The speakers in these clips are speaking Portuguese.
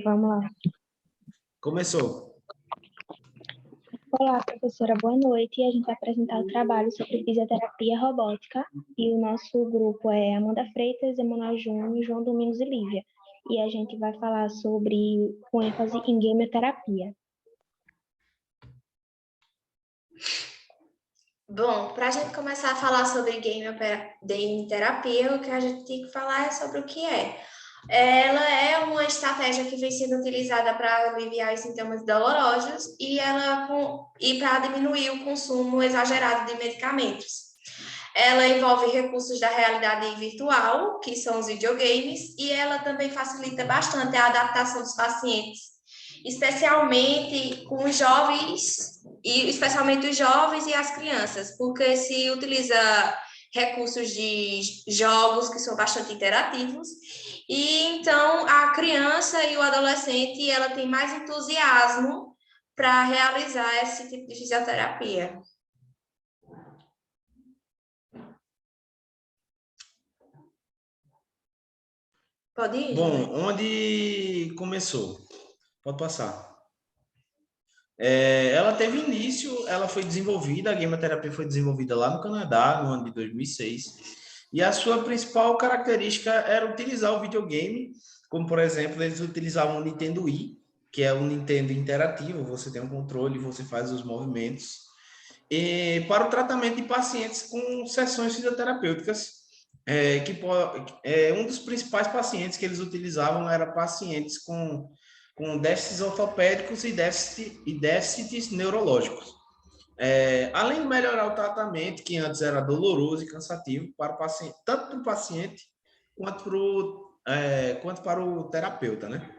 Vamos lá. Começou. Olá, professora, boa noite. E a gente vai apresentar o trabalho sobre fisioterapia robótica. E o nosso grupo é Amanda Freitas, Emanuel Júnior, João Domingos e Lívia. E a gente vai falar com ênfase em gameterapia. Bom, para a gente começar a falar sobre game terapia, o que a gente tem que falar é sobre o que é. Ela é uma estratégia que vem sendo utilizada para aliviar os sintomas dolorosos e para diminuir o consumo exagerado de medicamentos. Ela envolve recursos da realidade virtual, que são os videogames, e ela também facilita bastante a adaptação dos pacientes, especialmente com os jovens, e especialmente os jovens e as crianças, porque se utiliza recursos de jogos que são bastante interativos, e então a criança e o adolescente, ela tem mais entusiasmo para realizar esse tipo de fisioterapia. Pode ir, Bom, onde começou? Pode passar. Ela teve início, ela foi desenvolvida, a gameterapia foi desenvolvida lá no Canadá, no ano de 2006, e a sua principal característica era utilizar o videogame, como, por exemplo, eles utilizavam o Nintendo Wii, que é um Nintendo interativo, você tem um controle, você faz os movimentos, e para o tratamento de pacientes com sessões fisioterapêuticas, um dos principais pacientes que eles utilizavam era pacientes com déficits ortopédicos e déficits neurológicos. Além de melhorar o tratamento, que antes era doloroso e cansativo para o paciente, tanto para o paciente quanto para o terapeuta, né?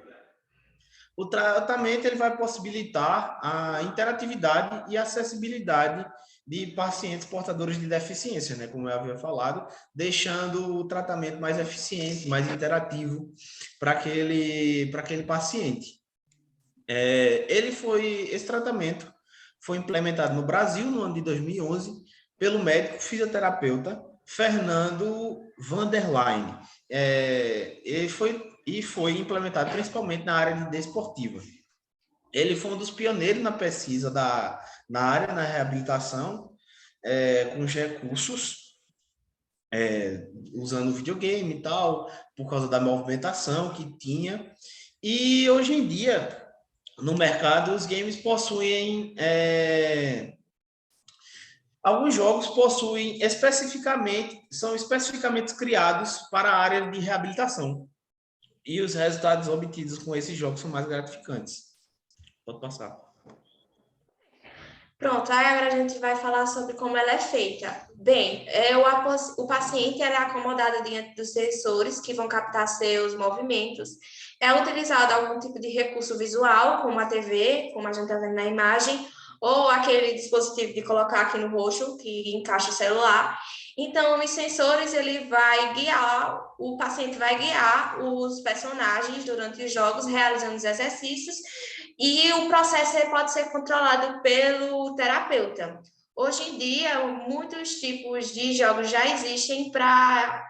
O tratamento ele vai possibilitar a interatividade e acessibilidade de pacientes portadores de deficiência, né, como eu havia falado, deixando o tratamento mais eficiente, mais interativo para aquele paciente. Esse tratamento foi implementado no Brasil no ano de 2011 pelo médico fisioterapeuta Fernando Vanderlein. E foi implementado principalmente na área de desportiva. Ele foi um dos pioneiros na pesquisa na área, na reabilitação, com os recursos, usando videogame e tal, por causa da movimentação que tinha. E hoje em dia, no mercado, os games possuem. Alguns jogos são especificamente criados para a área de reabilitação. E os resultados obtidos com esses jogos são mais gratificantes. Pode passar. Pronto, aí agora a gente vai falar sobre como ela é feita. Bem, o paciente é acomodado diante dos sensores que vão captar seus movimentos. É utilizado algum tipo de recurso visual, como a TV, como a gente está vendo na imagem, ou aquele dispositivo de colocar aqui no rosto, que encaixa o celular. Então, os sensores, o paciente vai guiar os personagens durante os jogos, realizando os exercícios, e o processo pode ser controlado pelo terapeuta. Hoje em dia, muitos tipos de jogos já existem para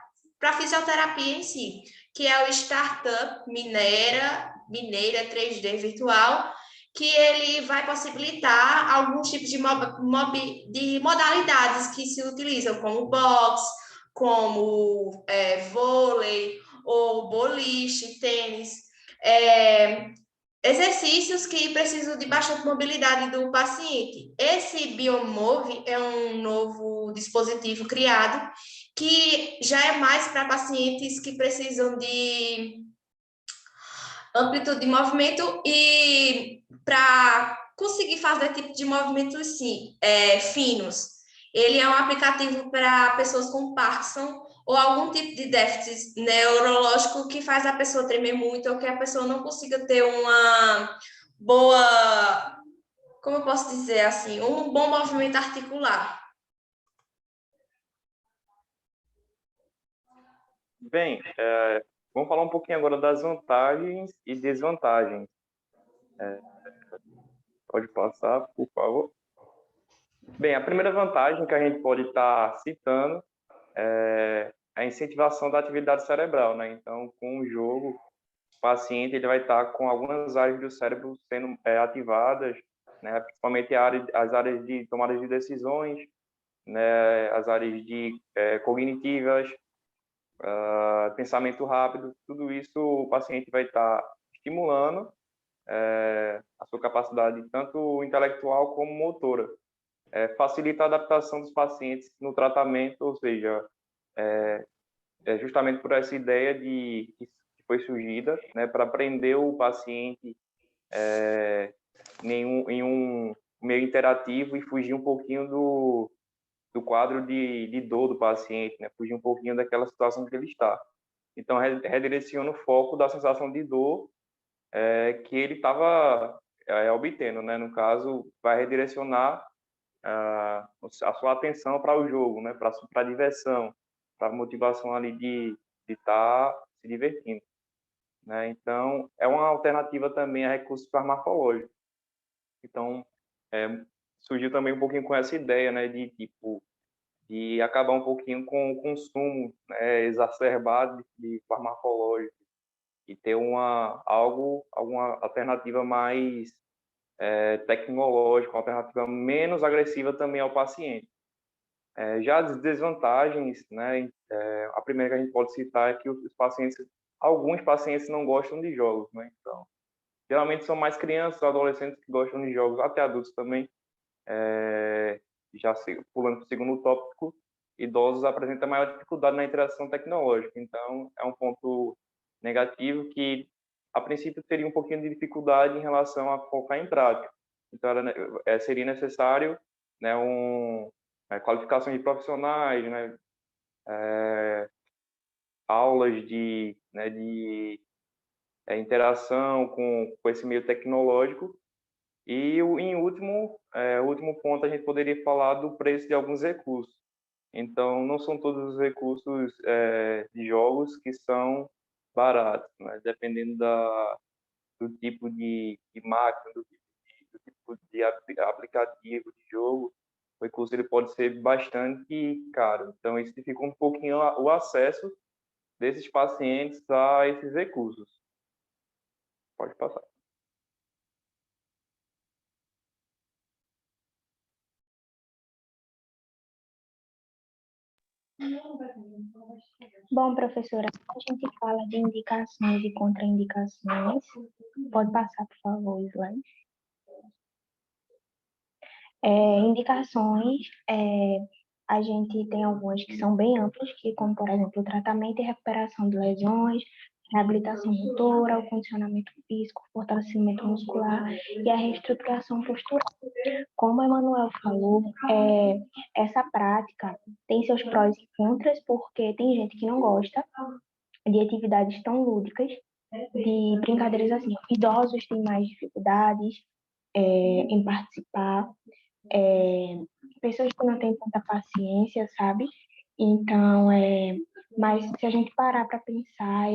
fisioterapia em si, que é o Startup Mineira 3D Virtual, que ele vai possibilitar alguns tipos de modalidades que se utilizam, como boxe, como vôlei, ou boliche, tênis, exercícios que precisam de bastante mobilidade do paciente. Esse Biomove é um novo dispositivo criado que já é mais para pacientes que precisam de amplitude de movimento e para conseguir fazer tipo de movimentos finos. Ele é um aplicativo para pessoas com Parkinson ou algum tipo de déficit neurológico que faz a pessoa tremer muito ou que a pessoa não consiga ter uma boa, como eu posso dizer assim, um bom movimento articular. Bem, vamos falar um pouquinho agora das vantagens e desvantagens. Pode passar, por favor. Bem, a primeira vantagem que a gente pode estar citando é a incentivação da atividade cerebral, né? Então, com o jogo, paciente ele vai estar com algumas áreas do cérebro sendo ativadas, né, principalmente as áreas de tomada de decisões, né, as áreas cognitivas, pensamento rápido, tudo isso o paciente vai estar estimulando a sua capacidade tanto intelectual como motora. Facilita a adaptação dos pacientes no tratamento, ou seja, justamente por essa ideia que foi surgida, né, para prender o paciente em um meio interativo e fugir um pouquinho do quadro de dor do paciente, né, fugir um pouquinho daquela situação que ele está. Então, redireciona o foco da sensação de dor que ele estava obtendo, né? No caso, vai redirecionar a sua atenção para o jogo, né? Para a diversão, para a motivação ali de estar se divertindo, né? Então, é uma alternativa também a recursos farmacológicos. Então, surgiu também um pouquinho com essa ideia, né? De acabar um pouquinho com o consumo, né, exacerbado de farmacológicos e ter alguma alternativa mais tecnológica, uma alternativa menos agressiva também ao paciente. Já as desvantagens, né, a primeira que a gente pode citar é que alguns pacientes não gostam de jogos, né? Então, geralmente são mais crianças, adolescentes que gostam de jogos, até adultos também. Já pulando para o segundo tópico, idosos apresentam maior dificuldade na interação tecnológica. Então, é um ponto negativo que, a princípio, teria um pouquinho de dificuldade em relação a colocar em prática. Então, seria necessário, né, qualificações de profissionais, né, aulas de interação com esse meio tecnológico. E, em último ponto, a gente poderia falar do preço de alguns recursos. Então, não são todos os recursos de jogos que são baratos, né? Dependendo do tipo de máquina, do tipo de aplicativo de jogo, o recurso ele pode ser bastante caro. Então, isso dificulta um pouquinho o acesso desses pacientes a esses recursos. Pode passar. Bom, professora, a gente fala de indicações e contraindicações. Pode passar, por favor, o slide. Indicações, a gente tem algumas que são bem amplas, que como, por exemplo, o tratamento e recuperação de lesões, reabilitação motora, o condicionamento físico, fortalecimento muscular e a reestruturação postural. Como o Emanuel falou, essa prática tem seus prós e contras, porque tem gente que não gosta de atividades tão lúdicas, de brincadeiras assim. Idosos têm mais dificuldades em participar, pessoas que não têm tanta paciência, sabe? Então, mas se a gente parar para pensar,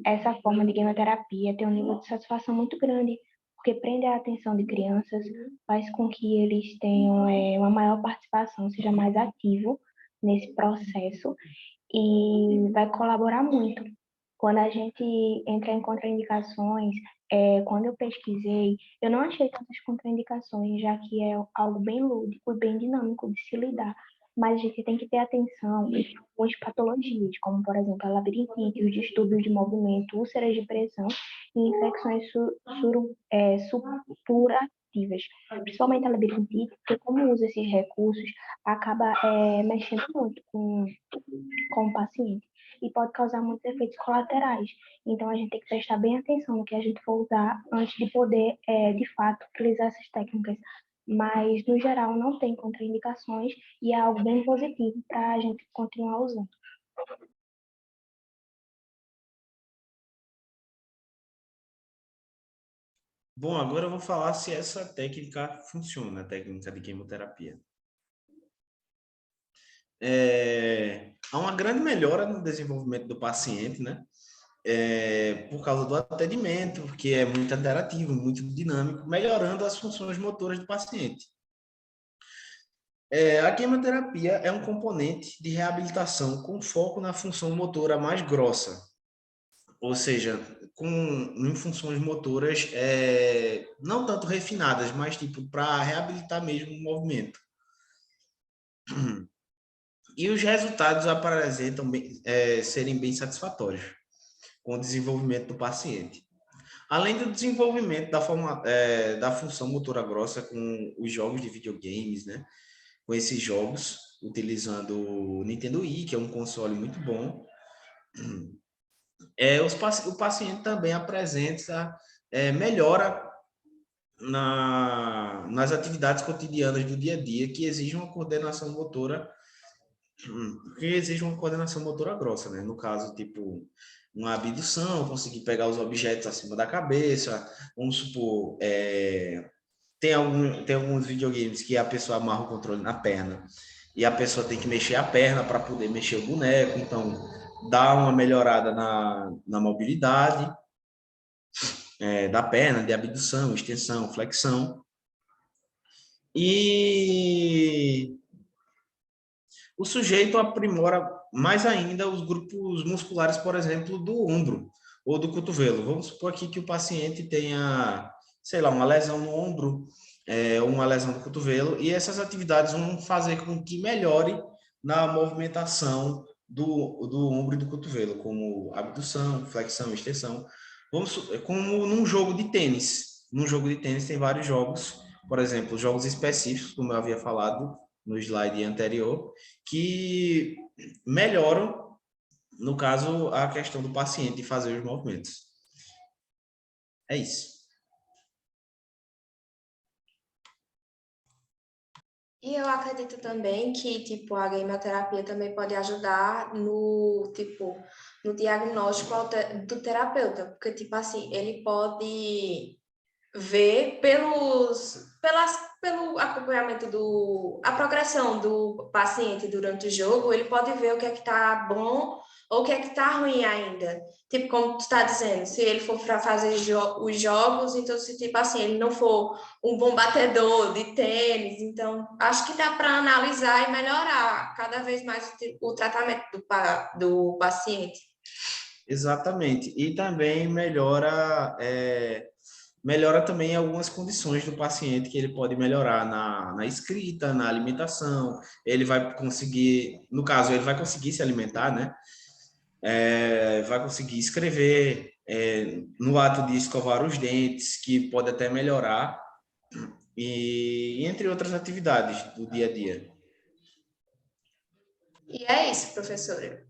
essa forma de quimioterapia tem um nível de satisfação muito grande, porque prende a atenção de crianças, faz com que eles tenham uma maior participação, seja mais ativo nesse processo e vai colaborar muito. Quando a gente entra em contraindicações, quando eu pesquisei, eu não achei tantas contraindicações, já que é algo bem lúdico e bem dinâmico de se lidar. Mas a gente tem que ter atenção em algumas patologias, como, por exemplo, a labirintite, os distúrbios de movimento, úlceras de pressão e infecções supurativas. Principalmente a labirintite, porque como usa esses recursos, acaba mexendo muito com o paciente e pode causar muitos efeitos colaterais. Então, a gente tem que prestar bem atenção no que a gente for usar antes de poder, de fato, utilizar essas técnicas. Mas, no geral, não tem contraindicações e é algo bem positivo para a gente continuar usando. Bom, agora eu vou falar se essa técnica funciona, a técnica de quimioterapia. Há uma grande melhora no desenvolvimento do paciente, né? Por causa do atendimento, que é muito interativo, muito dinâmico, melhorando as funções motoras do paciente. A quimioterapia é um componente de reabilitação com foco na função motora mais grossa, ou seja, em funções motoras não tanto refinadas, mas tipo para reabilitar mesmo o movimento. E os resultados apresentam serem bem satisfatórios com o desenvolvimento do paciente. Além do desenvolvimento da função motora grossa com os jogos de videogames, né? Com esses jogos, utilizando o Nintendo Wii, que é um console muito bom, o paciente também apresenta melhora nas atividades cotidianas do dia a dia que exigem uma coordenação motora grossa, né? No caso, tipo, uma abdução, conseguir pegar os objetos acima da cabeça, vamos supor, tem alguns videogames que a pessoa amarra o controle na perna e a pessoa tem que mexer a perna para poder mexer o boneco, então dá uma melhorada na mobilidade da perna, de abdução, extensão, flexão. E o sujeito aprimora mais ainda os grupos musculares, por exemplo, do ombro ou do cotovelo. Vamos supor aqui que o paciente tenha, sei lá, uma lesão no ombro, uma lesão no cotovelo, e essas atividades vão fazer com que melhore na movimentação do ombro e do cotovelo, como abdução, flexão, extensão. Como num jogo de tênis. Num jogo de tênis tem vários jogos, por exemplo, jogos específicos, como eu havia falado no slide anterior, que melhoram, no caso, a questão do paciente fazer os movimentos. É isso. E eu acredito também que, tipo, a gameterapia também pode ajudar no, tipo, no diagnóstico do terapeuta, porque, tipo assim, ele pode ver pelo acompanhamento a progressão do paciente durante o jogo, ele pode ver o que é que está bom ou o que é que está ruim ainda. Tipo, como tu está dizendo, se ele for para fazer os jogos, então, se, tipo assim, ele não for um bom batedor de tênis, então, acho que dá para analisar e melhorar cada vez mais o tratamento do paciente. Exatamente. E também melhora também algumas condições do paciente que ele pode melhorar na escrita, na alimentação. Ele vai conseguir, no caso, ele vai conseguir se alimentar, né? Vai conseguir escrever, no ato de escovar os dentes, que pode até melhorar, e entre outras atividades do dia a dia. E é isso, professora.